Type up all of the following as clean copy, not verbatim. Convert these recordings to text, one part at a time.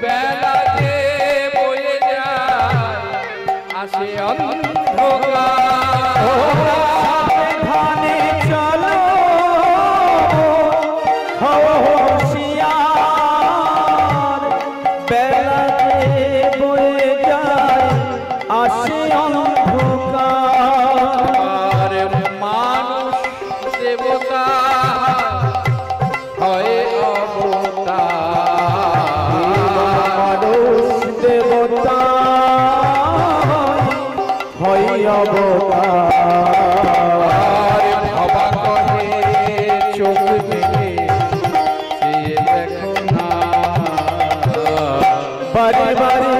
বেলা যে বয়ে যায় আসে সাবধানে চলো হুঁশিয়ার বেলা যে বয়ে যায় আসে অন্ধকার মানুষ দেবতা হয় অবতার দেবতা হয় অবতার ভবা করে চোখ মেলে সে দেখো না বারে বারে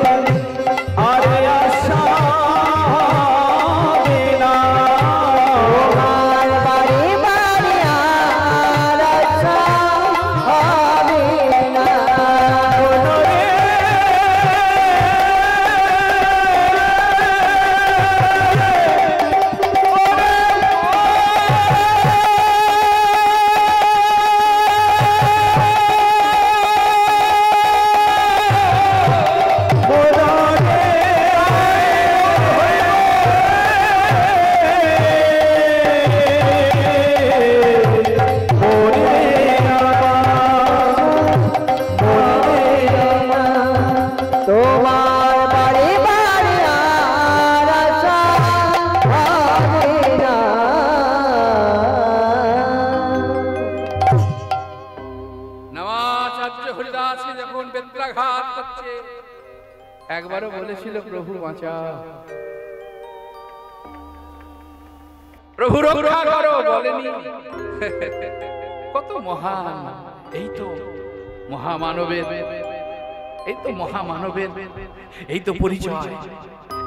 আরে আশা বিনা বারে বারে আর আশা হবে না একবারও বলেছিল প্রভু বাঁচাও, প্রভু রক্ষা করো, বলেনি? কত মহান, এই তো মহামানবের, এই তো মহামানবের, এই তো পরিচয়।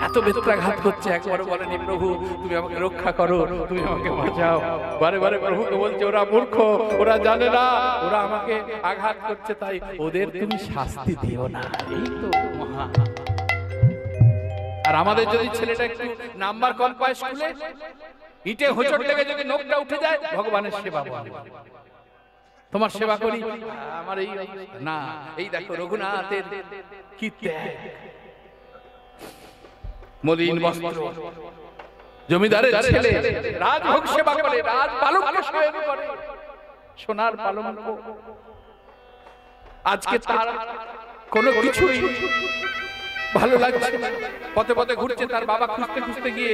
এত বেত্রাঘাত করছে, একবারও বলেনি প্রভু তুমি আমাকে রক্ষা করো, তুমি আমাকে বাঁচাও। বারে বারে প্রভুকে বলছে ওরা মূর্খ, ওরা জানে না, ওরা আমাকে আঘাত করছে, তাই ওদের তুমি শাস্তি দিও না। এই তো মহা। আর আমাদের যদি ছেলেটা একটু নাম্বার কম পায় স্কুলে, ইটে হোঁচট লেগে যদি নখটা উঠে যায়, ভগবানের সেবা বলে তোমার সেবা করি, আমার এই না। এই দেখো রঘুনাথের কি ত্যাগ, মলিন বস্ত্র, জমিদারের ছেলে রাজভোগ সেবা করে, রাজ পালককে শয়ন করে, সোনার পালঙ্ক। আজকে তার কোনো কিছুই ভালো লাগছে না, পথে পথে ঘুরছে, তার বাবা খুঁজতে খুঁজতে গিয়ে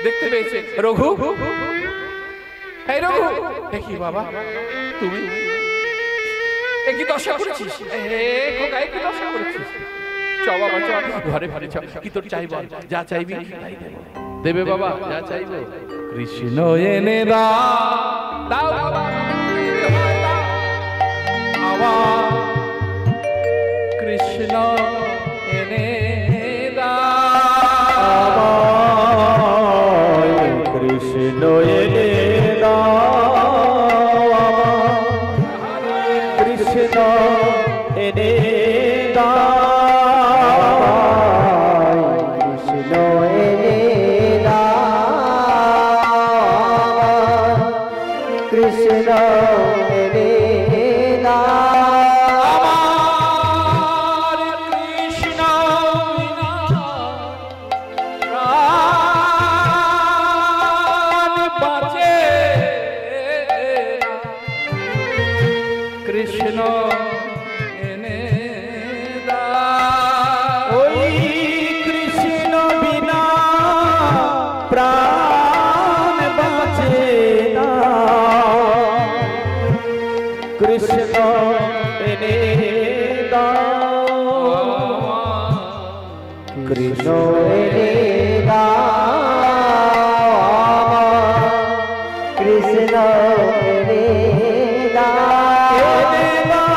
দেখতে পেয়েছে রঘু। এই রঘু, দেখি বাবা তুমি একই দশা করেছিস, খোকা একই দশা করেছিস, চ বাবা চ, ঘরে ঘরে চ, কি তোর চাইব, যা চাইবি তাই দেবে বাবা, যা চাইবে। কৃষ্ণ এনে দাও বাবা, আমার কৃষ্ণ এনে দাও, কৃষ্ণ এনে দাও, কৃষ্ণ এনে দাও, কৃষ্ণ এনে দাও, কৃষ্ণ এনে দাও। আমার কৃষ্ণ বিনা প্রাণ বাঁচে না, কৃষ্ণ এনে দাও। ওই কৃষ্ণ বিনা প্রাণ বাঁচে না, কৃষ্ণ এনে দাও, কৃষ্ণ এনে দাও, কৃষ্ণ এনে দাও, এনে দাও,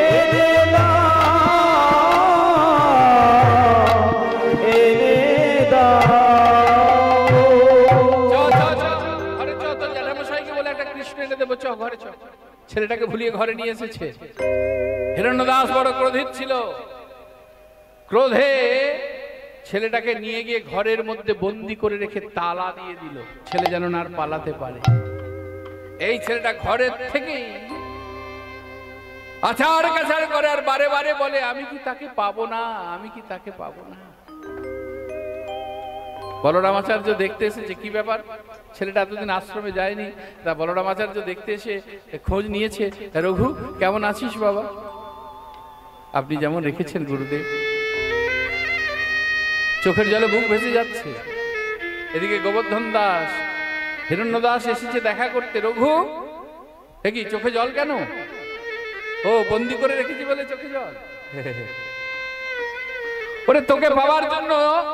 এনে দাও, এনে দাও। ঘরে চ, তোর জ্যাঠামশাইকে বলে একটা কৃষ্ণ এনে দেবো, চ ঘরে চ। ছেলেটাকে ভুলিয়ে ঘরে নিয়ে এসেছে। হিরণ্যদাস বড় ক্রোধিত ছিল, ক্রোধে ছেলেটাকে নিয়ে গিয়ে ঘরের মধ্যে বন্দি করে রেখে তালা দিয়ে দিল, ছেলে যেন না আর পালাতে পারে। এই ছেলেটা ঘরের থেকেই আছাড় কাছাড় করে আর বারে বারে বলে, আমি কি তাকে পাবো না, আমি কি তাকে পাবো না। বলরামাচার্য দেখতে এসেছে, কি ব্যাপার, ছেলেটা এতদিন আশ্রমে যায়নি। তা বলরামাচার্য দেখতে এসে খোঁজ নিয়েছে, রঘু কেমন আছিস বাবা? আপনি যেমন রেখেছেন গুরুদেব। চোখের জলে বুক ভেসে যাচ্ছে। এদিকে গোবর্ধন দাস, হিরণ্য দাস এসেছে দেখা করতে। রঘু এ কি চোখে জল কেন? ও বন্দি করে রেখেছি বলে চোখে জল? ওরে তোকে পাওয়ার জন্য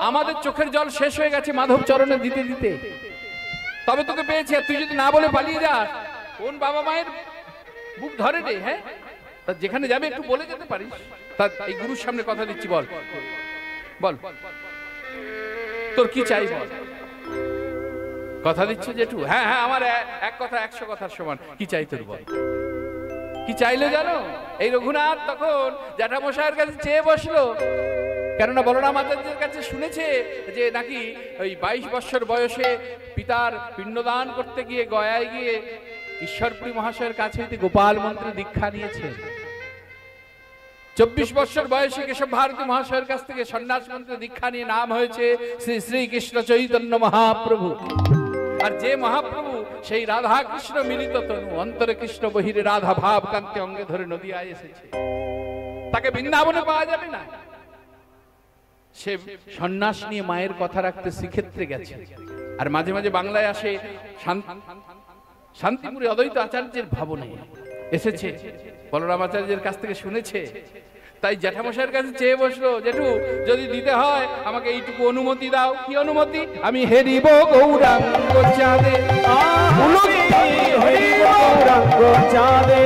আমাদের চোখের জল শেষ হয়ে গেছে মাধব চরণে দিতে দিতে, তবে তোকে পেয়েছি। আর তুই যদি না বলে পালিয়ে যাস, কোন বাবা মায়ের বুক ধরে রে? হ্যাঁ, তা যেখানে যাবে একটু বলে যেতে পারিস। তা এই গুরুর সামনে কথা দিচ্ছি, বল বল তোর কি চাই বল। কথা দিচ্ছে জেঠু? হ্যাঁ হ্যাঁ, আমার এক কথা 100 কথার সমান। কি চাই তোর বল। কি চাইলে জানো? এই রঘুনাথ তখন জ্যাঠামশাইয়ের কাছে চেয়ে বসলো, কেননা বলরামাচার্যের কাছে শুনেছে যে নাকি ওই 22 বছর বয়সে পিতার পিণ্ডদান করতে গিয়ে গয়ায় গিয়ে ঈশ্বরপুরী মহাশয়ের কাছে হইতে গোপাল মন্ত্রে দীক্ষা নিয়েছে। 24 বছর বয়সে কেশব ভারতী মহাশয়ের কাছ থেকে সন্ন্যাস মন্ত্রে দীক্ষা নিয়ে নাম হয়েছে শ্রী শ্রীকৃষ্ণ চৈতন্য মহাপ্রভু। আর যে মহাপ্রভু সেই রাধা কৃষ্ণ মিলিত তনু, অন্তরে কৃষ্ণ বহিরে রাধা ভাব কান্তি অঙ্গে ধরে নদিয়ায় এসেছে। তাকে বৃন্দাবনে পাওয়া যাবে না। সে সন্ন্যাস নিয়ে মায়ের কথা রাখতে শ্রীক্ষেত্রে গেছে। আর মাঝে মাঝে বাংলায় আসে, শান্তিপুরে অদ্বৈত আচার্যের ভবনে এসেছে, বলরামাচার্যের কাছ থেকে শুনেছে। তাই জ্যাঠামশাইয়ের কাছে চেয়ে বসলো, জেঠু যদি দিতে হয় আমাকে এইটুকু অনুমতি দাও। কি অনুমতি? আমি হেরিব গৌরাঙ্গ চাঁদে, হেরিব গৌরাঙ্গ চাঁদে,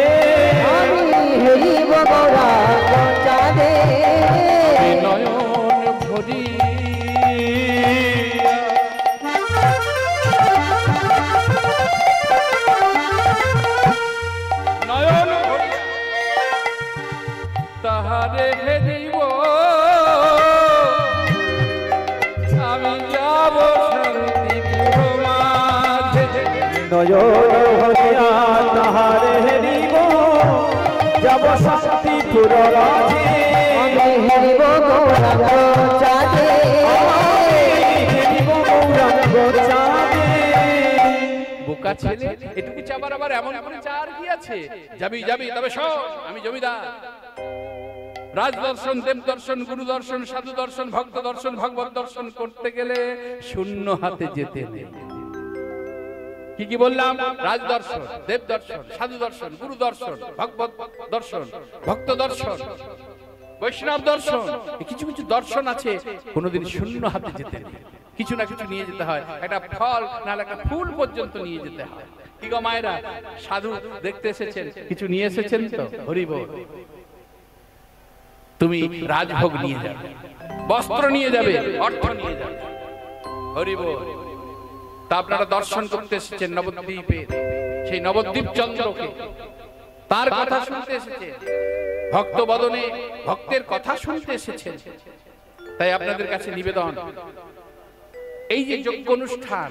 আমি হেরিব গৌরাঙ্গ চাঁদে, নয়ন ভরি নয়ন ভরি তাহারে হেরিব, আমি যাব শান্তিপুর মাঝে। নয়ন ভরিয়া তাহারে হেরিব, যাব শান্তিপুর মাঝে, আমি হেরিব গৌরাঙ্গ চাঁদে, হেরিব গৌরাঙ্গ চাঁদে। বোকা ছেলে, এটুকু চাবার আবার এমন করে চার কি আছে? যাবি যাবি, তবে শোন, আমি জমিদার। রাজ দর্শন, দেব দর্শন, গুরু দর্শন, সাধু দর্শন, ভক্ত দর্শন, ভগবত দর্শন করতে গেলে শূন্য হাতে যেতে নেই। কি কি বললাম? রাজ দর্শন, দেব দর্শন, সাধু দর্শন, গুরু দর্শন, ভগবত দর্শন, ভক্ত দর্শন, বৈষ্ণব দর্শন। কিছু কিছু দর্শন আছে কোনোদিন শূন্য হাতে যেতে নেই, কিছু না কিছু নিয়ে যেতে হয়। একটা ফল নাহলে একটা ফুল পর্যন্ত নিয়ে যেতে হয়। কি গো মায়েরা, সাধু দেখতে এসেছেন, কিছু নিয়ে এসেছেন তো? হরি বল। তুমি রাজভোগ নিয়ে যাবে, বস্ত্র নিয়ে যাবে, অর্থ নিয়ে যাবে। হরি বল। তা আপনারা দর্শন করতে এসেছেন নবদ্বীপের সেই নবদ্বীপ চন্দ্রকে, তার কথা শুনতে এসেছে, ভক্ত বদনে ভক্তের কথা শুনতে এসেছেন। তাই আপনাদের কাছে নিবেদন, এই যে যজ্ঞ অনুষ্ঠান,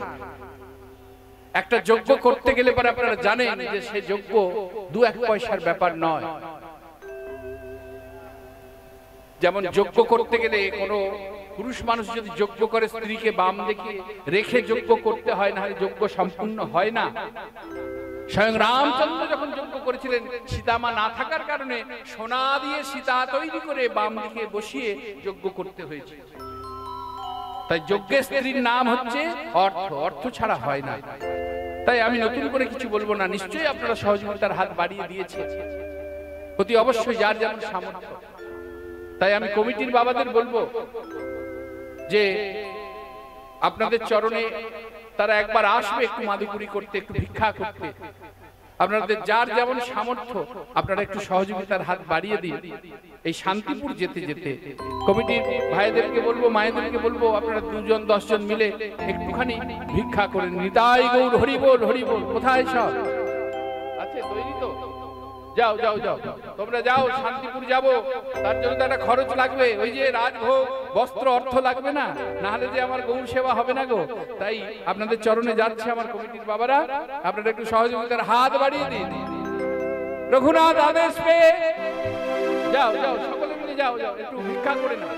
একটা যজ্ঞ করতে গেলে পরে আপনারা জানেন যে সে যজ্ঞ 2-1 পয়সার ব্যাপার নয়। যেমন যজ্ঞ করতে গেলে কোনো পুরুষ মানুষ যদি যজ্ঞ করে স্ত্রীকে বাম দেখে রেখে যজ্ঞ করতে হয়, না হলে যজ্ঞ সম্পূর্ণ হয় না। স্বয়ং রামচন্দ্র যখন যজ্ঞ করেছিলেন, সীতামা না থাকার কারণে সোনা দিয়ে সীতা তৈরি করে বাম দিকে বসিয়ে যজ্ঞ করতে হয়েছে। তাই যজ্ঞের স্ত্রীর নাম হচ্ছে অর্থ, অর্থ ছাড়া হয় না। তাই আমি নতুন করে কিছু বলবো না, নিশ্চয়ই আপনারা সহযোগিতার হাত বাড়িয়ে দিয়েছেন, অতি অবশ্যই যার যেমন সামর্থ্য। তাই আমি কমিটির বাবাদের বলবো যে আপনাদের চরণে তারা একবার আসবে একটু মাদুকুরি করতে, একটু ভিক্ষা করতে। আপনাদের যার যেমন সামর্থ্য আপনারা একটু সহযোগিতার হাত বাড়িয়ে দিন। এই শান্তিপুর যেতে যেতে কমিটির ভাইদেরকে বলবো, মায়েদেরকে বলবো, আপনারা 2-10 জন মিলে একটুখানি ভিক্ষা করেন। নিতাই গৌর হরি বল, হরি বল। কোথায় সব আছে তৈরি তো? যাও যাও যাও, তোমরা যাও, শান্তিপুর যাব, তার জন্য তো একটা খরচ লাগবে, ওই যে রাজভোগ বস্ত্র অর্থ লাগবে না, না হলে যে আমার গৌর সেবা হবে না গো। তাই আপনাদের চরণে যাচ্ছে আমার কমিটির বাবারা, আপনারা একটু সহযোগিতার হাত বাড়িয়ে দিন। রঘুনাথ আদেশ পেয়ে যাও যাও, সকলে মিলে যাও যাও, একটু ভিক্ষা করে না।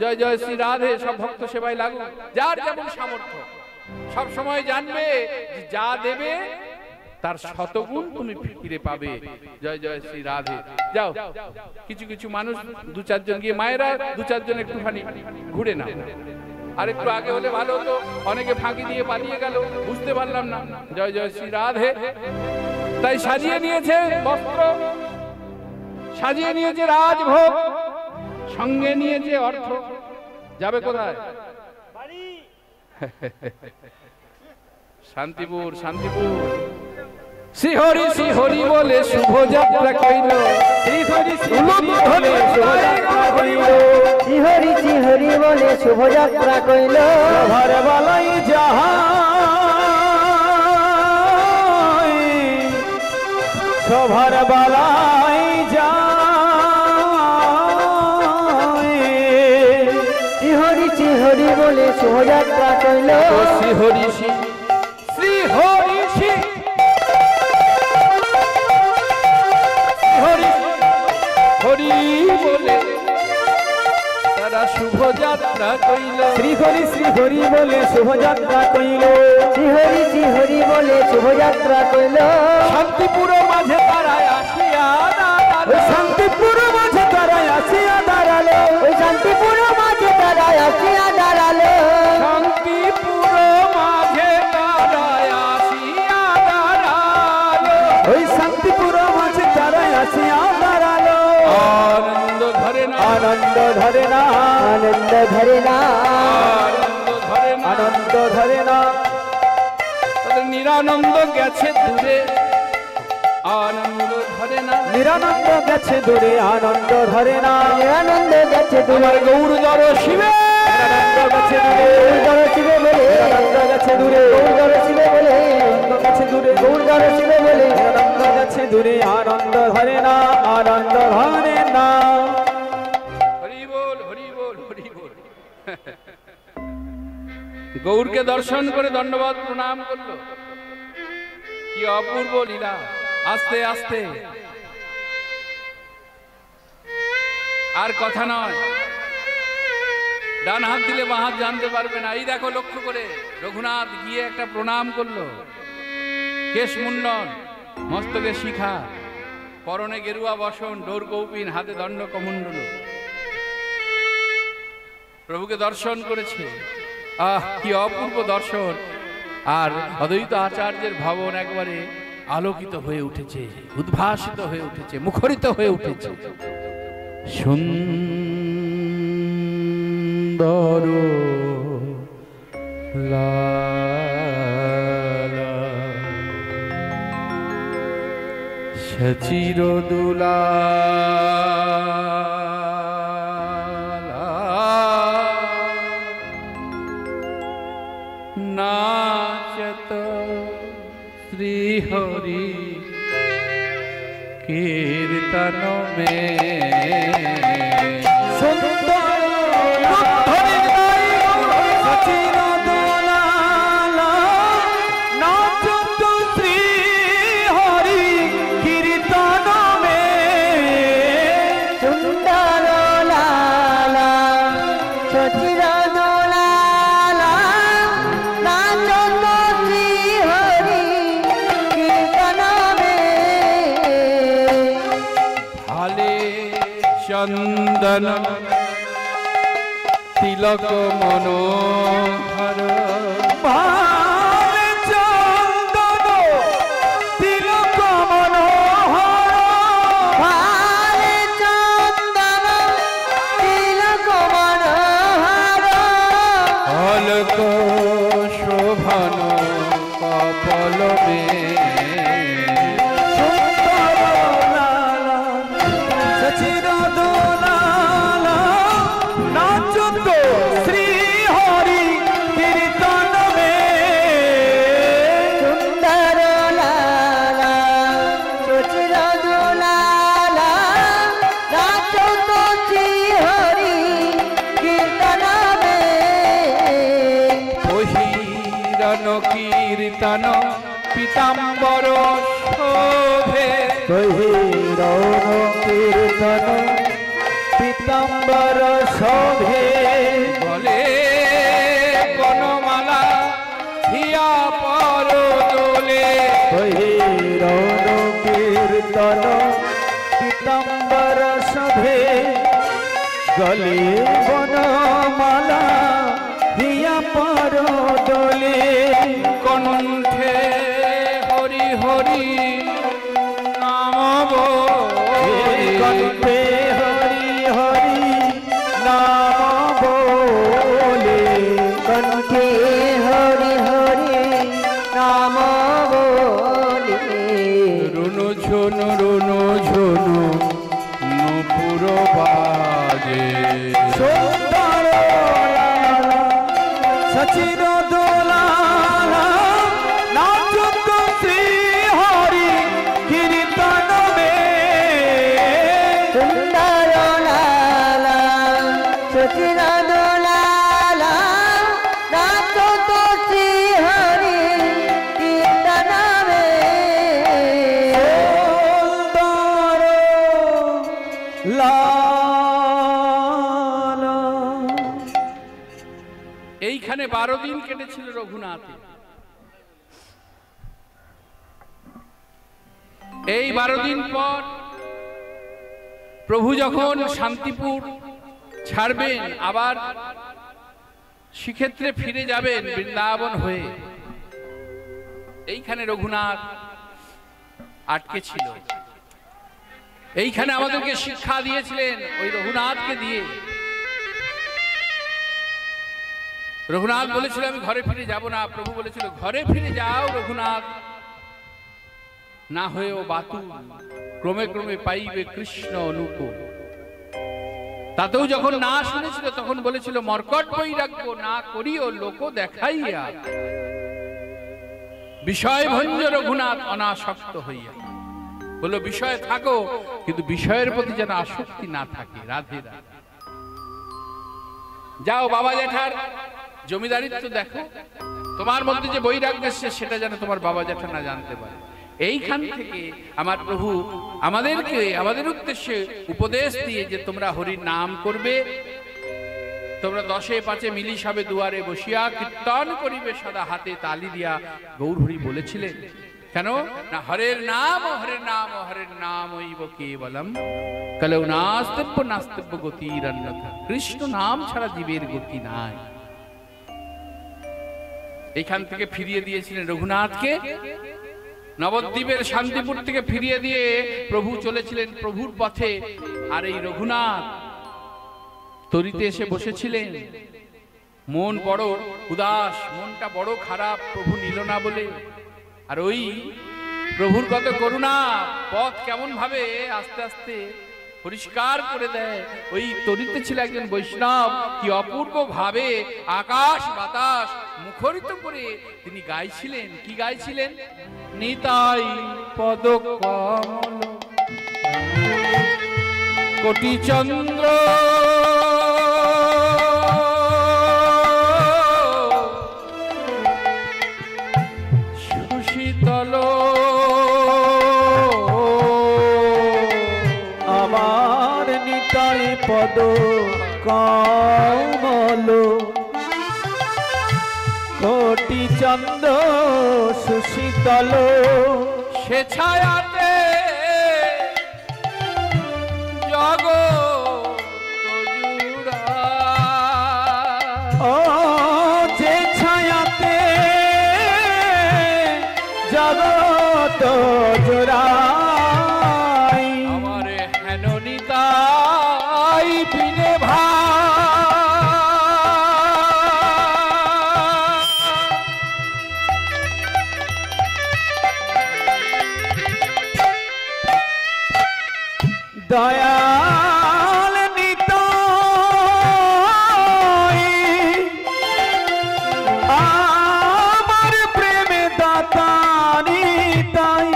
জয় জয় শ্রী রাধে, সব ভক্ত সেবায় লাগু, যার যেমন সামর্থ্য। সব সময় জানবে যে যা দেবে তার শতগুণ তুমি ফিরে পাবে। জয় জয় শ্রী রাধে। যাও, কিছু কিছু মানুষ দু চারজন গিয়ে, মায়েরা দু চারজন একটুখানি ঘুরে না, আর একটু আগে হলে ভালো হতো, অনেকে ফাঁকি দিয়ে পালিয়ে গেল, বুঝতে পারলাম না। জয় জয় শ্রী রাধে। তাই সাজিয়ে নিয়েছে বস্ত্র, সাজিয়ে নিয়েছে রাজভোগ, সঙ্গে নিয়েছে অর্থ। যাবে কোথায়? শান্তিপুর, শান্তিপুর। শ্রীহরি শ্রীহরি বলে শুভ যাত্রা কইল, শ্রীহরি শ্রীহরি বলে শুভ যাত্রা কইল, শ্রীহরি শ্রীহরি বলে শুভ যাত্রা কইল। সভার বালাই যাহাই, সভার বালাই যাই, শ্রীহরি শ্রীহরি বলে শুভ যাত্রা কইল। শ্রীহরি শ্রীহরি শ্রীহরি হরি বলে তারা শুভ যাত্রা কইল, শ্রীহরি শ্রীহরি বলে শুভযাত্রা কইল। শ্রীহরি শ্রীহরি বলে শুভ যাত্রা কইল। শান্তিপুর মাঝে তারায় আসিয়া দাঁড়ালো, ওই শান্তিপুর মাঝে তারাই আসিয়া দাঁড়ালো, ওই শান্তিপুর মাঝে তারাই আসিয়া দাঁড়ালো। শান্তিপুর মাঝে তারায় আসিয়া দাঁড়ালো, ওই শান্তিপুর মাঝে তারাই আসিয়া দাঁড়ালো। আনন্দ ধরে না, আনন্দ ধরে না, আনন্দ ধরে না, আনন্দ ধরে না, আনন্দ ধরে না, তাদের নিরানন্দ গেছে দূরে, আনন্দ ধরে না। নিরানন্দ গেছে দূরে, আনন্দ ধরে না, আনন্দ গেছে দূরে। আমার গৌর জর শিবে, আনন্দ গেছে দূরে, গৌর শিবে বলে, আনন্দ গেছে দূরে, গৌর শিবে বলে, আনন্দ গেছে দূরে, গৌর শিবে বলে। আনন্দ গেছে দূরে, আনন্দ ধরে না, আনন্দ ধরে না। হরি বল, হরি বল, হরি বল। গৌরকে দর্শন করে দণ্ডবাদ প্রণাম করলো। কি অপূর্ব লীলা। আস্তে আস্তে, আর কথা নয়, ডান হাত দিলে বাঁ হাত জানতে পারবে না। এই দেখো, লক্ষ্য করে রঘুনাথ গিয়ে একটা প্রণাম করলো, কেশ মুন্ডন, মস্তকে শিখা, পরনে গেরুয়া বসন, ডোর কৌপিন, হাতে দণ্ড কমণ্ডল, প্রভুকে দর্শন করেছে। আহ, কি অপূর্ব দর্শন। আর অদ্বৈত আচার্যের ভবন একবারে আলোকিত হয়ে উঠেছে, উদ্ভাসিত হয়ে উঠেছে, মুখরিত হয়ে উঠেছে। সুন্দর লালা সচির দুলা नाचत श्रीहरि कीर्तन में সুন্দর সচির দোলালা নাচত শ্রী হরি কীর্তন মে। সুন্দর লালা সচির দোলালা নাচত শ্রী হরি কীর্তন মে। हाले चंदन तिलक मनोहर ভালে চন্দন তিলক মনোহর, ভালে চন্দন তিলক মনোহর। अलक शोभन कपल में সুন্দর লালা সচির দোলালা নাচত শ্রী হরি কীর্তন মে। সুন্দর লালা সচির দোলালা মিলন কীর্তন পীতাম্বর শোভে কহিরৌন কীর্তন পীতাম্বর শোভে বলে বনমালা হিয়া পর দোলে কহিরৌন কীর্তন পীতাম্বর শোভে গলে বনমালা হিয়া পর দোলে কণ্ঠে হরি হরি নাম কণ্ঠে হরি হরি নাম বলে কণ্ঠে হরি হরি নাম বলে রুনু ঝুনু নুপুর বাজে সুন্দর সচির দোলালা নাচুত শ্রী হরি কীর্তন মে সুন্দর লালা সচির দোলালা নাচো তো শ্রী হরি কীর্তন মে সুন্দর লালা এইখানে 12 দিন কেটেছিল রঘুনাথে। এই 12 দিন পর প্রভু যখন শান্তিপুর ছাড়বেন, আবার শ্রীক্ষেত্রে ফিরে যাবেন বৃন্দাবন হয়ে, এইখানে রঘুনাথ আটকে ছিল। এইখানে আমাদেরকে শিক্ষা দিয়েছিলেন ওই রঘুনাথকে দিয়ে। রঘুনাথ বলেছিল আমি ঘরে ফিরে যাব না, প্রভু বলেছিল ঘরে ফিরে যাও রঘুনাথ, না হয়েও বাতু ক্রমে ক্রমে পাইবে কৃষ্ণ অনুকূল। তাতেও যখন না শুনেছিল তখন বলেছিল মর্কট বৈরাগ্য না করিও লোক দেখাইয়া, বিষয় ভঞ্জ রঘুনাথ অনাসক্ত হইয়া। বললো বিষয়ে থাকো কিন্তু বিষয়ের প্রতি যেন আসক্তি না থাকে। রাধে রাধে। যাও বাবা জ্যাঠার জমিদারিত্ব দেখো, তোমার মধ্যে যে বৈরাগ্য এসছে সেটা যেন তোমার বাবা জ্যাঠা না জানতে পারে। এইখান থেকে আমার প্রভু আমাদেরকে আমাদের উদ্দেশ্যে উপদেশ দিয়ে যে তোমরা হরির নাম করবে, তোমরা 10-5 মিলিস হবে দুয়ারে বসিয়া কীর্তন করিবে সদা হাতে তালি দিয়া। গৌর হরি বলেছিলেন কেন না হরের নাম হরের নাম হরের নাম ওইব কেবলম কলেও নাস্তিব্য নাস্তিব্য গতির অন্যথা। কৃষ্ণ নাম ছাড়া জীবের গতি নাই। এখান থেকে ফিরিয়ে দিয়েছিলেন রঘুনাথকে, নবদ্বীপের শান্তিপুর থেকে ফিরিয়ে দিয়ে প্রভু চলেছিলেন প্রভুর পথে। আর এই রঘুনাথ তরিতে এসে বসেছিলেন, মন বড় উদাস, মনটা বড় খারাপ, প্রভু নিল না বলে। আর ওই প্রভুর কত করুণা, পথ কেমন ভাবে আস্তে আস্তে পরিষ্কার করে দেয়। ওই তরিতে ছিল একজন বৈষ্ণব, কি অপূর্ব ভাবে আকাশ বাতাস মুখরিত করে তিনি গাইছিলেন। কি গাইছিলেন? নিতাই পদ কমল কোটি চন্দ্র সুশীতল, আমার নিতাই পদ কমল কোটি চন্দ্র সুশীতল, সে ছায়াতে জগৎ জুড়ায়। ও যে ছায়াতে জগৎ জোড়াই, আমার হেন নিতাই বিনে দয়াল নিতাই আমার প্রেমে দাতা নিতাই,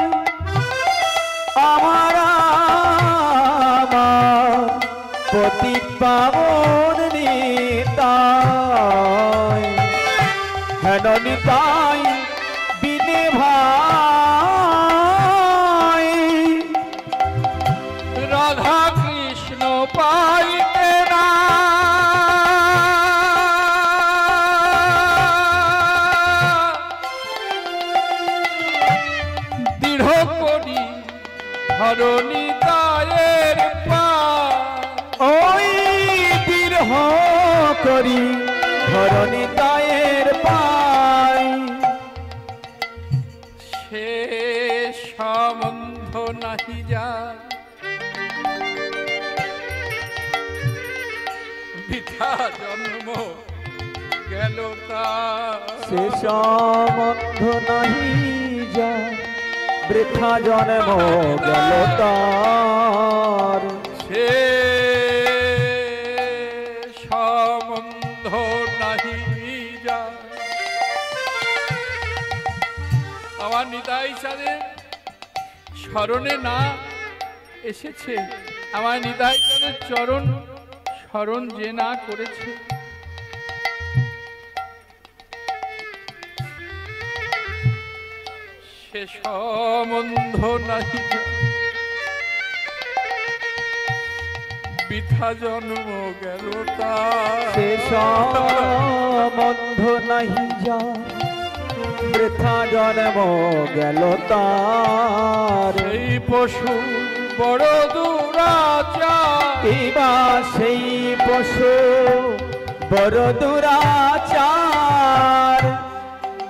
আমার পতি পাবন নিতাই, হেন নিতাই ধরণীতায়ের ওই বিরহ করি ধরণী তায়ের পাই সে সম্বন্ধ নাহি যায় বৃথা জন্ম গেল তার সে সম্বন্ধ নাহি যা বৃথা জন্ম গেল তার সে সম্বন্ধ নাহি যায় আমার নিতাই চাঁদের স্মরণে না এসেছে আমার নিতাই চাঁদের চরণ স্মরণ যে না করেছে সে সম্বন্ধ নাহি বৃথা জন্ম গেল তার সে সম্বন্ধ নাহি যা বৃথা জন্ম গেল তার সেই পশু বড় দুরাচার কিবা সেই পশু বড় দুরাচার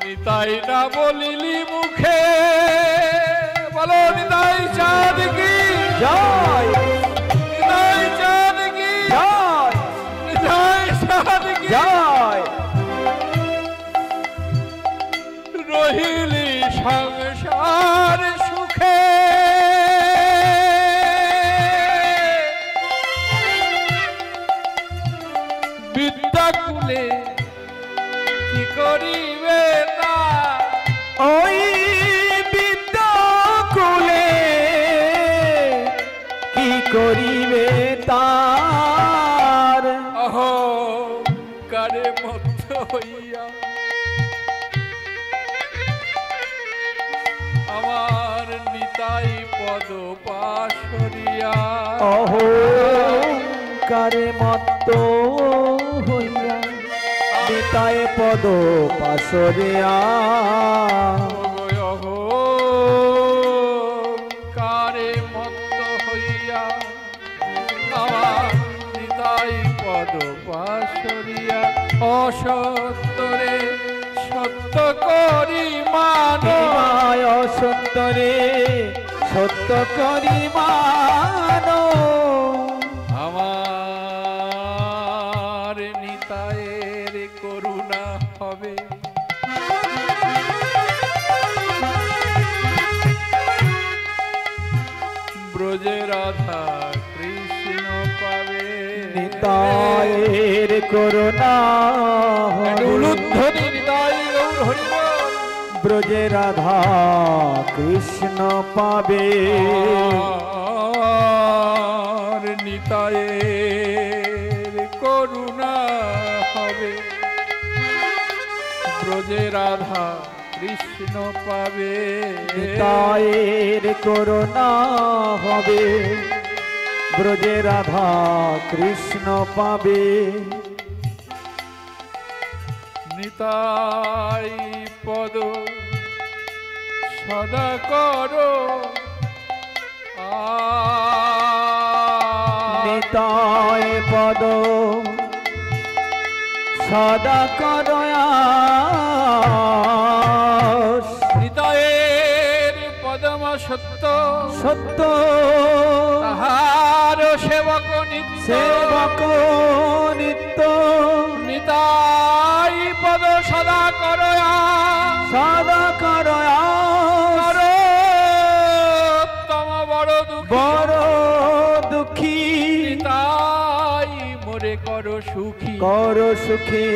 নিতাই না বলিলি মুখে বলো নিতাই চাঁদ কি জয় নিতাই চাঁদ কি জয় নিতাই চাঁদ কি জয় রহিলি সংসার সুখে বিদ্যাকুলে কি করিবে তা ওই বিদ্যাকুলে কি করিবে তার অহো কারে মধ্য হইয়া আমার নিতাই পদ পাশরিয়া অহো কারে মত্ত হইয়া নিতায় পদ পাশরিয়া অহো কারে মত্ত হইয়া আমার নিতাই পদ পাশরিয়া অসত্তরে সত্য করি মানো মায় সুন্দরে সত্য করি মানো আমার নিতায়ের করুণা হবে ব্রজে রাধা কৃষ্ণ পাবে নিতায়ের করুণা হবে। উলুধ্বনি নিতাই গৌর হরিবল ব্রজে রাধা কৃষ্ণ পাবে আর নিতায়ের করুণা হবে ব্রজে রাধা কৃষ্ণ পাবে নিতায়ের করুণা হবে ব্রজে রাধা কৃষ্ণ পাবে নিতাই পদ সদা করো নিতায় পদ সদা করয়া নিতায়ের পদম সত্য সত্য তাহার সেবক নিত্য সেবক নিত্য নিতাই পদ সদা করয়া সদা করয়া তম বড় দুঃখী বড় দুঃখী নিতাই মোরে করো সুখী কর সুখী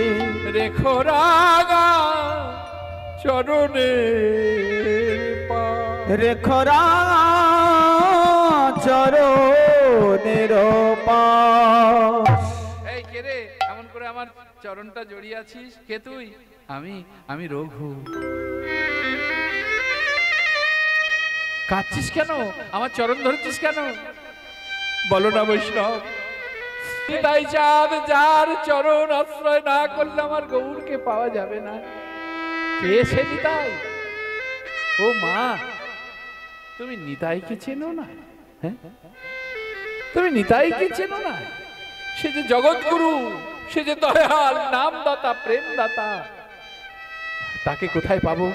রেখো রাগা চরণে রেখরা চরণের পাশ এই কে রে এমন করে আমার চরণটা জড়িয়ে আছিস কে তুই আমি রঘু কাঁদছিস কেন আমার চরণ ধরছিস কেন বলো না বৈষ্ণব নিতাই চাঁদ যার চরণ আশ্রয় না করলে আমার গৌরকে পাওয়া যাবে না কে সে নিতাই ও মা তুমি নিতাইকে চেনো না হ্যাঁ, তুমি নিতাইকে চেনো না? সে যে জগৎগুরু, সে যে দয়াল, নামদাতা, প্রেমদাতা, তাকে কোথায় পাবো?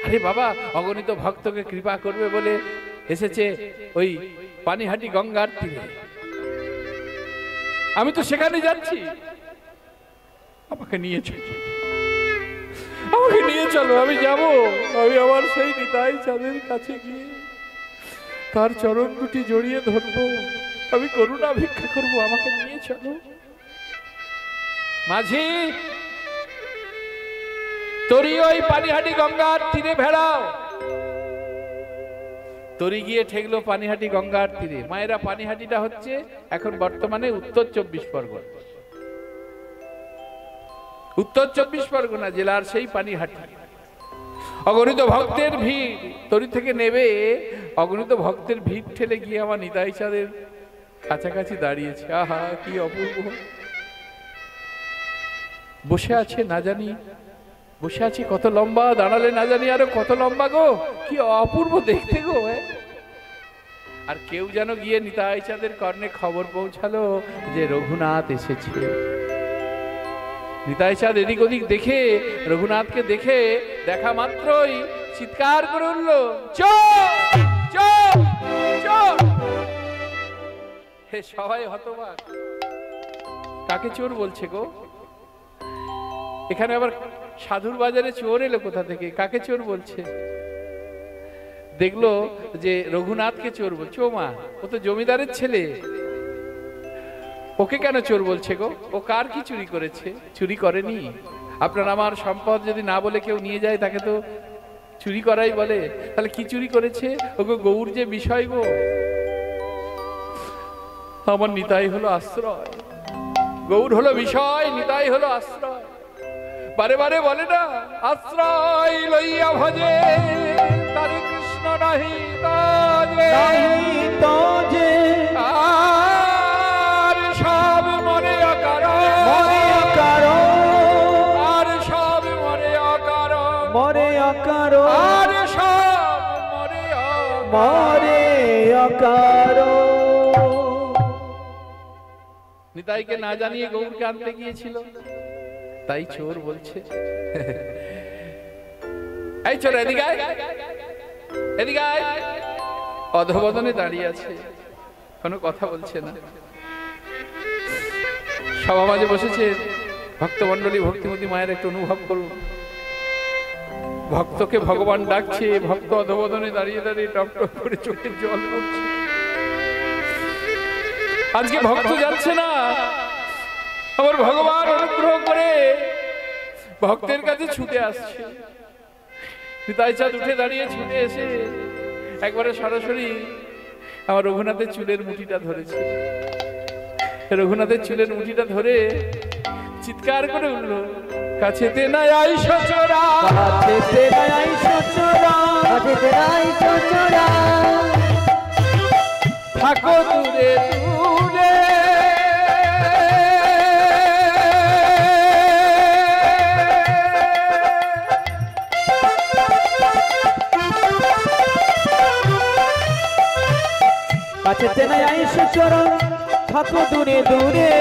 আরে বাবা, অগণিত ভক্তকে কৃপা করবে বলে এসেছে ওই পানিহাটি গঙ্গার তীরে। আমি তো সেখানে যাচ্ছি, আমাকে নিয়ে চলো, আমাকে নিয়ে চলো, আমি যাব। আমি আমার সেই নিতাই চাঁদের কাছে গিয়ে তার চরণ দুটি জড়িয়ে ধরবো, আমি করুণা ভিক্ষা করবো, আমাকে নিয়ে চলো। মাঝি, তরি ওই পানিহাটি গঙ্গার তীরে ভেড়াও। তরি গিয়ে ঠেকলো পানিহাটি গঙ্গার তীরে। মায়েরা, পানিহাটিটা হচ্ছে এখন বর্তমানে উত্তর 24 পরগনা, উত্তর 24 পরগনা জেলার সেই পানিহাটি। অগণিত ভক্তের ভিড়, তরি থেকে নেবে অগণিত ভক্তের ভিড় ঠেলে গিয়ে আমার নিতাই চাঁদের কাছাকাছি দাঁড়িয়েছে। আহা, কি অপূর্ব! বসে আছে না জানি, বসে আছি কত লম্বা, দাঁড়ালে না জানি আরো কত লম্বা গো, কি অপূর্ব দেখতে গো। আর কেউ যেন গিয়ে নিতাই চাঁদের কর্ণে খবর পৌঁছালো যে রঘুনাথ এসেছে। নিতাই চাঁদ এদিক ওদিক দেখে, রঘুনাথকে দেখে, দেখা মাত্রই চিৎকার করে উঠল, চোর চোর চোর! হে সবাই হতবাক, কাকে চোর বলছে গো? এখানে আবার সাধুর বাজারে চোর এলো কোথা থেকে? কাকে চোর বলছে? দেখলো যে রঘুনাথকে চোর বলছে। ও মা, ও তো জমিদারের ছেলে, ওকে কেন চোর বলছে গো? ও কার কি চুরি করেছে? চুরি করেনি। আপনার আমার সম্পদ যদি না বলে কেউ নিয়ে যায়, তাকে তো চুরি করাই বলে। তাহলে কি চুরি করেছে? ওগো গৌর যে বিষয় গো, আমার নিতাই হলো আশ্রয়, গৌর হলো বিষয়, নিতাই হলো আশ্রয়। বারে বারে বলে না, আশ্রয় লইয়া ভজে তারে কৃষ্ণ নাহি তাজে, আর সব মরে অকারণ, আর সব মরে অকারণ, আর সব মরে অকারণ। নিতাইকে না জানিয়ে গৌরকে আনতে গিয়েছিল, তাই চোর বলছে। এই চোর, এদিকে আয়, এদিকে আয়। অধবদনে দাঁড়িয়ে আছে, কোনো কথা বলছে না। সভা মাঝে বসেছে ভক্তমণ্ডলী, ভক্তিমতী মায়ের একটু অনুভব করুন। ভক্তকে ভগবান ডাকছে, ভক্ত অধবদনে দাঁড়িয়ে দাঁড়িয়ে টপ টপ করে চোখের জল পড়ছে। আজকে ভক্ত যাচ্ছে না, আমার ভগবান অনুগ্রহ করে ভক্তের কাছে ছুটে আসছে। নিতাই চাঁদ উঠে দাঁড়িয়ে ছুটে এসে একবারে সরাসরি আমার রঘুনাথের চুলের মুঠিটা ধরেছে। রঘুনাথের চুলের মুঠিটা ধরে চিৎকার করে উঠল, কাছেতে নাই আইসো চোরা, কাছেতে নাই আইসো চোরা, কাছেতে নাই আইসো চোরা, থাকো দূরে দূরে, কাছেতে নাই আইসো চোরা, থাকো দূরে দূরে।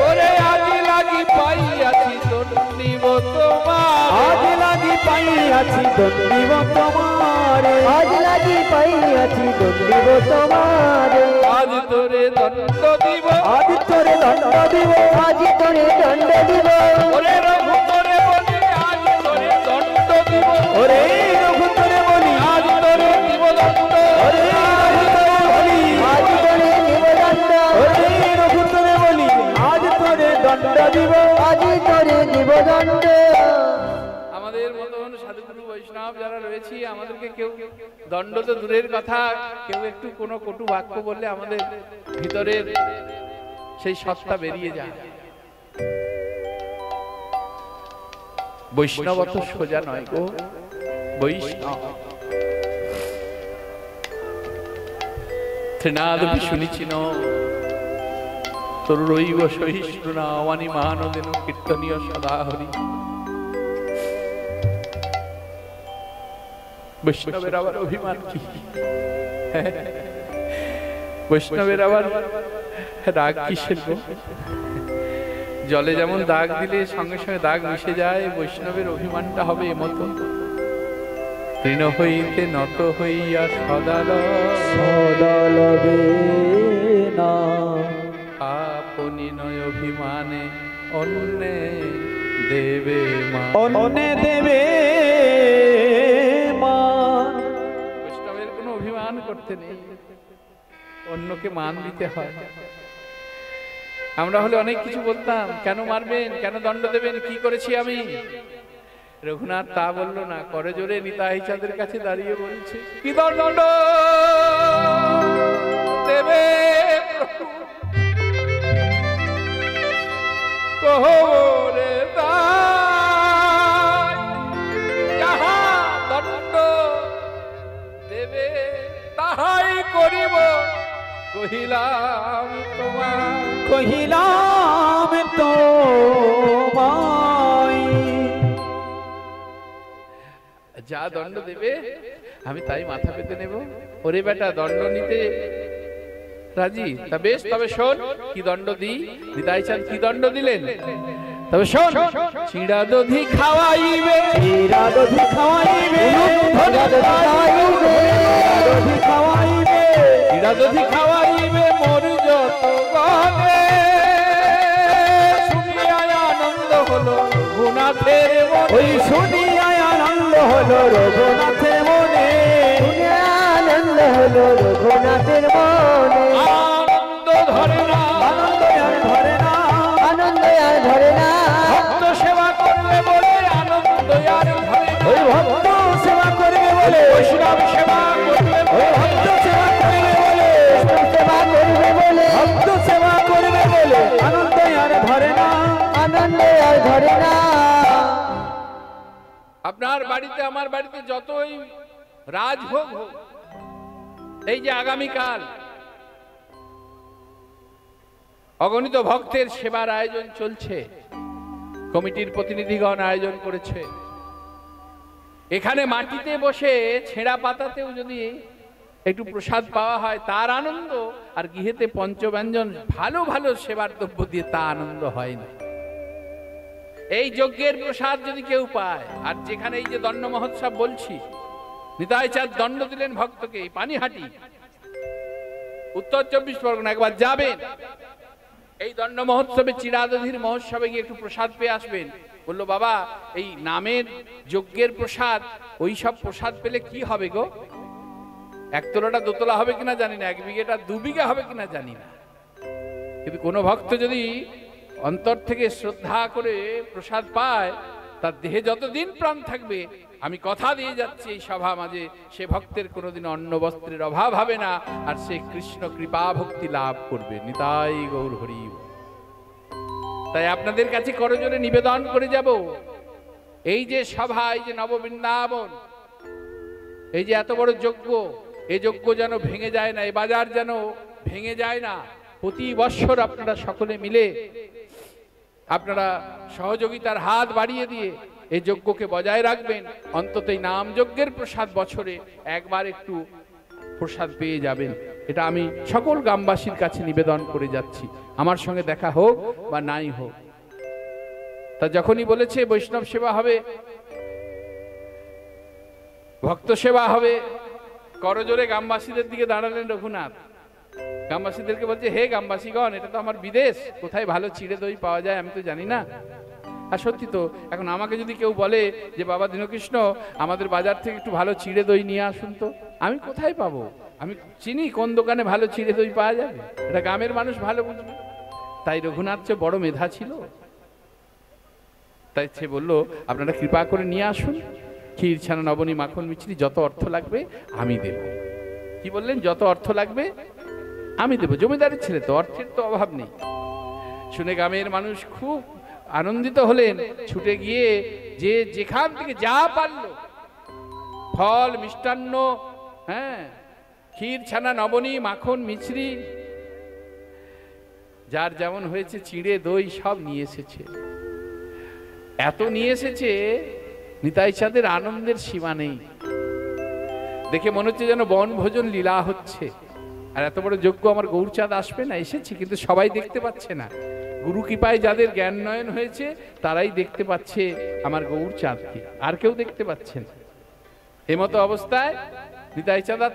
ওরে আজ লাগি পাইয়াছি দণ্ডিব তোমার, আজ লাগি পাইয়াছি দণ্ডিব তোমার, আজ লাগি পাইয়াছি দণ্ডিব তোমার, আজ তোরে দণ্ড দিব, আজ তোরে দণ্ড দিব, আজ তোরে দণ্ড দিব। ওরে রঘু তোরে বলি আজ তোরে দণ্ড দিব, ওরে রঘু তোরে বলি আজ তোরে দিব দণ্ড, ওরে রঘু তোরে বলি আজ তোরে দিব দণ্ড, ওরে রঘু তোরে বলি আজ তোরে দণ্ড দিব, আজ তোরে দিব দণ্ড। আমাদের মতন সাধুগুরু বৈষ্ণব যারা রয়েছি, আমাদেরকে কেউ দণ্ড তো দূরের কথা, কেউ একটু কোনো কটু বাক্য বললে আমাদের ভিতরের সেই সত্তা বেরিয়ে যায়। বৈষ্ণব তো সোজা নয় গো, বৈষ্ণব ত্রিনাদপি শুনিছিন তরুরৈব সহিষ্ণুনা অমানি মহানদেন কীর্তনীয় সদা হরি। বৈষ্ণবের আবার অভিমান কি? বৈষ্ণবের আবার রাগ কিসের গো? জলে যেমন দাগ দিলে সঙ্গে সঙ্গে দাগ মিশে যায়, বৈষ্ণবের অভিমানটা হবে এমতো। তৃণ হইতে নত হইয়া সদালবে না আপনি নয় অভিমানে অন্যে দেবে মা। অন্যে দেবে মান। বৈষ্ণবের কোনো অভিমান করতে নেই, অন্যকে মান দিতে হয়। আমরা হলে অনেক কিছু বলতাম, কেন মারবেন, কেন দণ্ড দেবেন, কি করেছি আমি? রঘুনাথ তা বললো না, করে জোরে নিতাই চাঁদের কাছে দাঁড়িয়ে বলছে, কি দণ্ড দেবে কোহরে যাহা দণ্ড দেবে তাহাই করিব, কহিলাম তোমার, কহিলাম তোমায়। যা দণ্ড দেবে আমি তাই মাথা পেতে নেব। ওরে বেটা, দণ্ড নিতে রাজি? তা বেশ, তবে শোন কি দণ্ড দিই। নিতাই চাঁদ কি দণ্ড দিলেন? তবে শোন, চিড়া দধি খাওয়াইবে, চিড়া দধি খাওয়াইবে, দধি খাওয়াইবে, চিড়া দধি খাওয়াইবে মোর যত গনে। শুনিয়া আনন্দ হলো রঘুনাথের মনে, ওই শুনিয়া আনন্দ হলো রঘুনাথের মনে, আনন্দ হলো রঘুনাথের মনে। আনন্দ ধরে না, আনন্দ আর ধরে না, আনন্দ আর ধরে না, ভক্ত সেবা করবে বলে আনন্দ আর ধরে না। ওই ভক্ত সেবা করবে বলে, বৈষ্ণব সেবা করবে ওই ভক্ত সেবা করবে বলে, সেবা করবে বলে, ভক্ত সেবা করবে বলে আনন্দ আর ধরে না, আনন্দ আর ধরে না। আপনার বাড়িতে আমার বাড়িতে যতই রাজভোগ হোক, এই যে আগামীকাল অগণিত ভক্তের সেবার আয়োজন চলছে, কমিটির প্রতিনিধিগণ আয়োজন করেছে। এখানে মাটিতে বসে ছেঁড়া পাতাতেও যদি একটু প্রসাদ পাওয়া হয় তার আনন্দ, আর গৃহেতে পঞ্চব্যঞ্জন ভালো ভালো সেবার দ্রব্য দিয়ে তা আনন্দ হয় না। এই যজ্ঞের প্রসাদ যদি কেউ পায়, আর যেখানে এই যে দণ্ড মহোৎসব বলছি, নিতাই চাঁদ দণ্ড দিলেন ভক্তকে, পানিহাটি উত্তর 24 পরগনা, একবার যাবেন এই দণ্ড মহোৎসবে, চিড়াদধির মহোৎসবে গিয়ে একটু প্রসাদ পেয়ে আসবেন। বললো বাবা, এই নামের যজ্ঞের প্রসাদ, ওই সব প্রসাদ পেলে কি হবে গো? একতলাটা দোতলা হবে কিনা জানি না, 1 বিঘেটা 2 বিঘা হবে কিনা জানি না, কিন্তু কোনো ভক্ত যদি অন্তর থেকে শ্রদ্ধা করে প্রসাদ পায়, তার দেহে যতদিন প্রাণ থাকবে, আমি কথা দিয়ে যাচ্ছি এই সভা মাঝে, সে ভক্তের কোনোদিন অন্ন বস্ত্রের অভাব হবে না, আর সে কৃষ্ণ কৃপা ভক্তি লাভ করবে। নিতাই গৌর হরি। তাই আপনাদের কাছে করজোড়ে নিবেদন করে যাব, এই যে সভা, এই যে নববৃন্দাবন, এই যে এত বড় যজ্ঞ, এই যজ্ঞ যেন ভেঙে যায় না, এই বাজার যেন ভেঙে যায় না। প্রতি বৎসর আপনারা সকলে মিলে আপনারা সহযোগিতার হাত বাড়িয়ে দিয়ে এই যজ্ঞকে বজায় রাখবেন। অন্তত এই নাম যজ্ঞের প্রসাদ বছরে একবার একটু প্রসাদ পেয়ে যাবেন, এটা আমি সকল গ্রামবাসীর কাছে নিবেদন করে যাচ্ছি, আমার সঙ্গে দেখা হোক বা নাই হোক। তা যখনই বলেছে বৈষ্ণব সেবা হবে, ভক্ত সেবা হবে, করজোরে গ্রামবাসীদের দিকে দাঁড়ালেন রঘুনাথ। গ্রামবাসীদেরকে বলছে, হে গ্রামবাসীগণ, এটা তো আমার বিদেশ, কোথায় ভালো চিড়ে দই পাওয়া যায় আমি তো জানি না। আর সত্যি তো, এখন আমাকে যদি কেউ বলে যে বাবা দীনকৃষ্ণ, আমাদের বাজার থেকে একটু ভালো চিড়ে দই নিয়ে আসুন, তো আমি কোথায় পাবো? আমি চিনি কোন দোকানে ভালো চিড়ে দই পাওয়া যাবে, এটা গ্রামের মানুষ ভালো বুঝবে। তাই রঘুনাথ যে বড় মেধা ছিল, তাই সে বললো আপনারা কৃপা করে নিয়ে আসুন, ক্ষীর ছানা নবনী মাখন মিছরি, যত অর্থ লাগবে আমি দেব। কি বললেন? যত অর্থ লাগবে আমি দেব। জমিদারের ছেলে তো, অর্থের তো অভাব নেই। শুনে গ্রামের মানুষ খুব আনন্দিত হলেন, ছুটে গিয়ে যে যেখান থেকে যা পারলো ফল মিষ্টান্ন, হ্যাঁ, ক্ষীর ছানা নবনী মাখন মিছরি, যার যেমন হয়েছে চিড়ে দই সব নিয়ে এসেছে। এত নিয়ে এসেছে, নিতাই চাঁদের আনন্দের সীমা নেই। দেখে মনে হচ্ছে যেন বনভোজন লীলা হচ্ছে। আর এত বড় যজ্ঞ আমার গৌরচাঁদ আসবে না, এসেছি, কিন্তু সবাই দেখতে পাচ্ছে না। গুরু কৃপায় যাদের জ্ঞান নয়ন হয়েছে তারাই দেখতে পাচ্ছে আমার গৌরচাঁদকে, আর কেউ দেখতে পাচ্ছে না। এমতো অবস্থায় নিতাই চাঁদ আর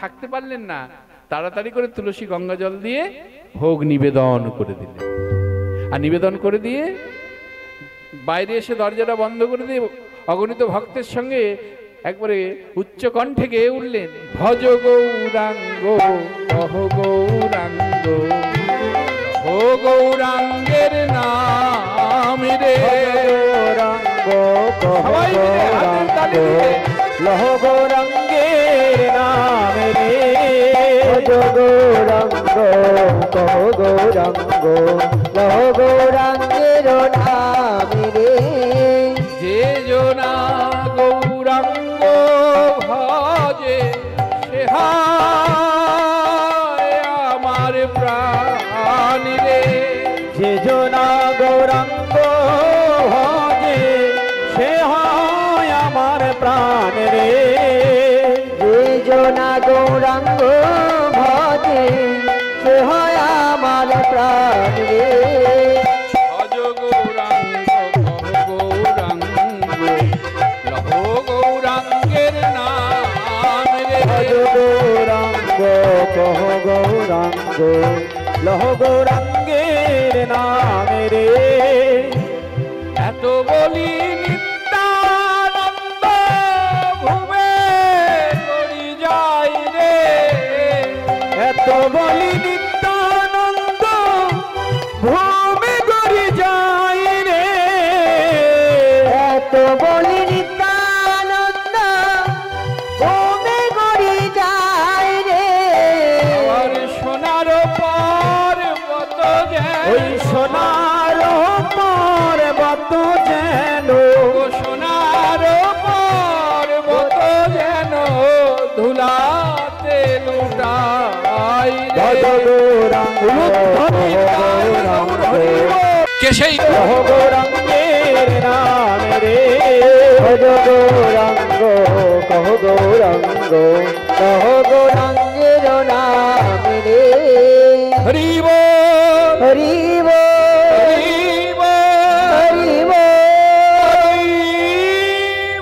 থাকতে পারলেন না, তাড়াতাড়ি করে তুলসী গঙ্গা জল দিয়ে ভোগ নিবেদন করে দিলেন। আর নিবেদন করে দিয়ে বাইরে এসে দরজাটা বন্ধ করে দিয়ে অগণিত ভক্তের সঙ্গে একবারে উচ্চ কণ্ঠে গেয়ে উঠলেন, ভজ গৌরাঙ্গ কহ গৌরাঙ্গ, ও গৌরাঙ্গের নাম রে, গৌরাঙ্গ কহ গৌরাঙ্গ, লহ গৌরাঙ্গের নাম রে, ভজ গৌরাঙ্গ কহ গৌরাঙ্গ, লহ গৌরাঙ্গের নাম রে। যে জনা গৌরাঙ্গ ভজে সে হয় আমার প্রাণ রে, যে জনা গৌরাঙ্গ ভজে সে হয় আমার প্রাণ রে, যে জনা গৌরাঙ্গ ভজে সে হয় আমার প্রাণ রে। ভজ গৌরাঙ্গ কহ গৌরাঙ্গ, লহ গৌরাঙ্গের নাম রে, ভজ গৌরাঙ্গ কহ গৌরাঙ্গ, লহ গৌরাঙ্গের নাম রে। এত বলি নিত্যানন্দ ভুবে করি যাই রে, এত বলি নিত্যানন্দ ভূমি গড়ি যাই রে, এত বলি নিত্যানন্দ ভূমে গড়ি যায় রে। আর সোনার পর্বত ওই যেন, সোনার পর্বত যেন, সোনার পর্বত যেন ধুলাতে লুটাই ভজ রে, গৌরাঙ্গ গৌরাঙ্গ, কে সেই লহ গৌরাঙ্গের নাম রে, ভজ গৌরাঙ্গ কহ গৌরাঙ্গ, লহ গৌরাঙ্গের নাম রে। হরি বল, হরি বল, হরি বল, হরি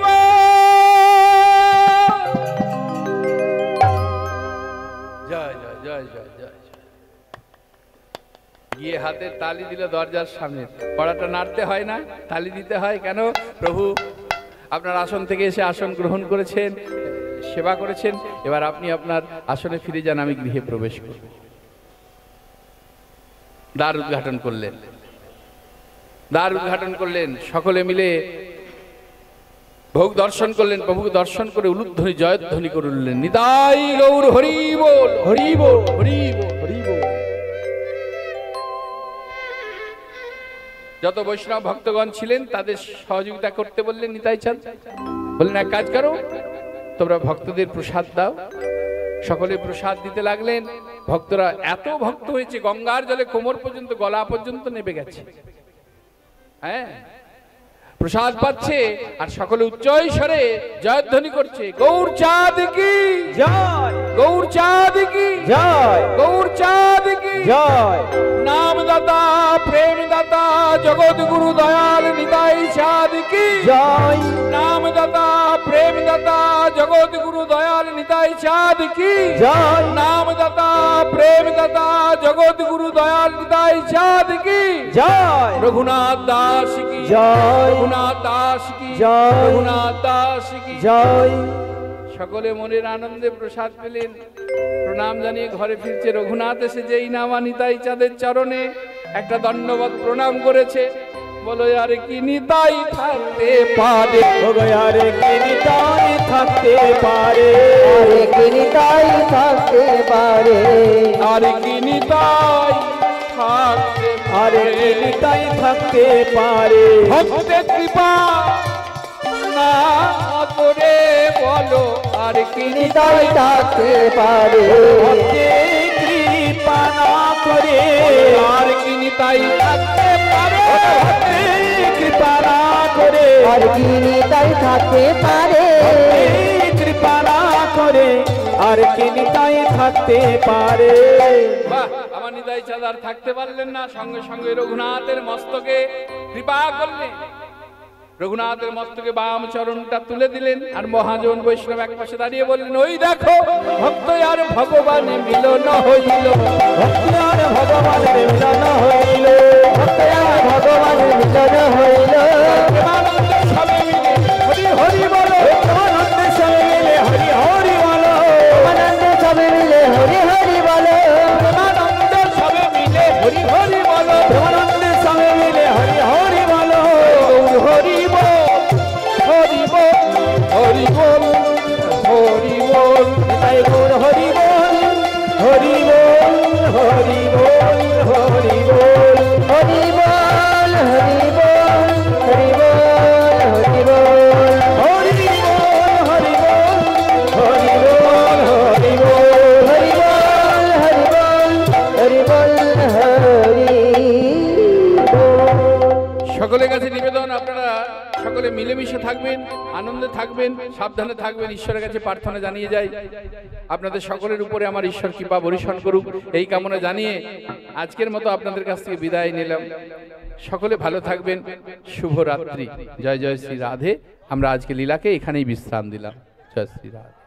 বল। জয় জয় জয় জয় জয়। গিয়ে হাতে তালি দিল দরজার সামনে, কড়াটা নাড়তে হয় না, তালি দিতে হয় কেন? প্রভু আপনার আসন থেকে এসে আসন গ্রহণ করেছেন, সেবা করেছেন, এবার আপনি আপনার আসনে ফিরে যান, আমি গৃহে প্রবেশ করব। দ্বার উদ্ঘাটন করলেন, দ্বার উদ্ঘাটন করলেন, সকলে মিলে ভোগ দর্শন করলেন। প্রভুকে দর্শন করে উলুধ্বনি জয়ধ্বনি করে উঠলেন, নিতাই গৌর হরি বল, হরি বল, হরি বল, হরি বল। যত বৈষ্ণব ভক্তগণ ছিলেন তাদের সহযোগিতা করতে বললেন নিতাই চাঁদ, বললেন এক কাজ করো, তোমরা ভক্তদের প্রসাদ দাও। সকলে প্রসাদ দিতে লাগলেন। ভক্তরা এত ভক্ত হয়েছে, গঙ্গার জলে কোমর পর্যন্ত, গলা পর্যন্ত নেমে গেছে। হ্যাঁ, প্রসাদ পাচ্ছে আর সকলে উচ্চ স্বরে জয়ধ্বনি করছে, গৌরচাঁদ কি জয়, গৌরচাঁদ কি জয়, গৌরচাঁদ কি জয়। নামদাতা প্রেমদাতা জগৎ গুরু দয়াল নিতাই চাঁদ কি জয়, নামদাতা প্রেমদাতা জগৎ গুরু দয়াল নিতাই চাঁদ কি জয়, নামদাতা প্রেমদাতা জগৎ গুরু দয়াল নিতাই চাঁদ কি জয়, রঘুনাথ দাস কি জয়, রঘুনাথ দাস কি জয়, রঘুনাথ দাস কি জয়। সকলে মনের আনন্দে প্রসাদ পেলেন, প্রণাম জানিয়ে ঘরে ফিরছে। রঘুনাথ এসে যেই নামা নিতাই চাঁদের চরণে একটা দণ্ডবত প্রণাম করেছে, বলো আর কি নিতাই থাকতে পারে, আরে কি নিতাই থাকতে পারে, আরে কি নিতাই থাকতে পারে, আর কি নিতাই থাকতে আরে কি পারে, নিতাই থাকতে পারে। ভক্তের কৃপা না করে বলো আর কি নিতাই থাকতে পারে, ভক্তে কৃপা না করে, আর কি নিতাই থাকতে পারে, ভক্তে কৃপা না করে, আর কি নিতাই থাকতে পারে, কৃপা না করে। রে আর কি নিতাই থাকতে পারে। বাহ, আমার নিতাই চাঁদার থাকতে পারলেন না, সঙ্গে সঙ্গে রঘুনাথের মস্তকে কৃপা করলেন। রঘুনাথের মস্তকে বাম চরণটা তুলে দিলেন, আর মহাজন বৈষ্ণব এক পাশে দাঁড়িয়ে বললেন, ওই দেখো ভক্ত আর ভগবানে মিলন হইল, ভক্ত আর ভগবানের মিলন হইল, ভক্ত আর ভগবানের মিলন হইল। প্রেমানন্দে সবে মিলে হরি হরি বলো, প্রেমানন্দে সবে মিলে হরি হরি বলো, প্রেমানন্দে সবে মিলে হরি হরি বলো, প্রেমানন্দে সবে মিলে হরি হরি বলো, প্রেমানন্দে সবে মিলে হরি হরি বলো। হরি বল হরি বল হরি বল হরি বল, তাই গৌর হরি বল, হরি বল, হরি বল, হরি বল। হরি বল হরি বল হরি বল হরি বল। হরি বল, হরি বল, হরি বল, হরি বল। হরি বল হরি বল হরি বল হরি বল। সকলের কাছে নিবেদন, আপনারা সকলে মিলেমিশে থাকবেন, আনন্দে থাকবেন, সাবধানে থাকবেন। ঈশ্বরের কাছে প্রার্থনা জানিয়ে যাই, আপনাদের সকলের উপরে আমার ঈশ্বর কৃপা বর্ষণ করুক, এই কামনা জানিয়ে আজকের মতো আপনাদের কাছ থেকে বিদায় নিলাম। সকলে ভালো থাকবেন, শুভ রাত্রি। জয় জয় শ্রী রাধে। আমরা আজকে লীলাকে এখানেই বিশ্রাম দিলাম। জয় শ্রী রাধে।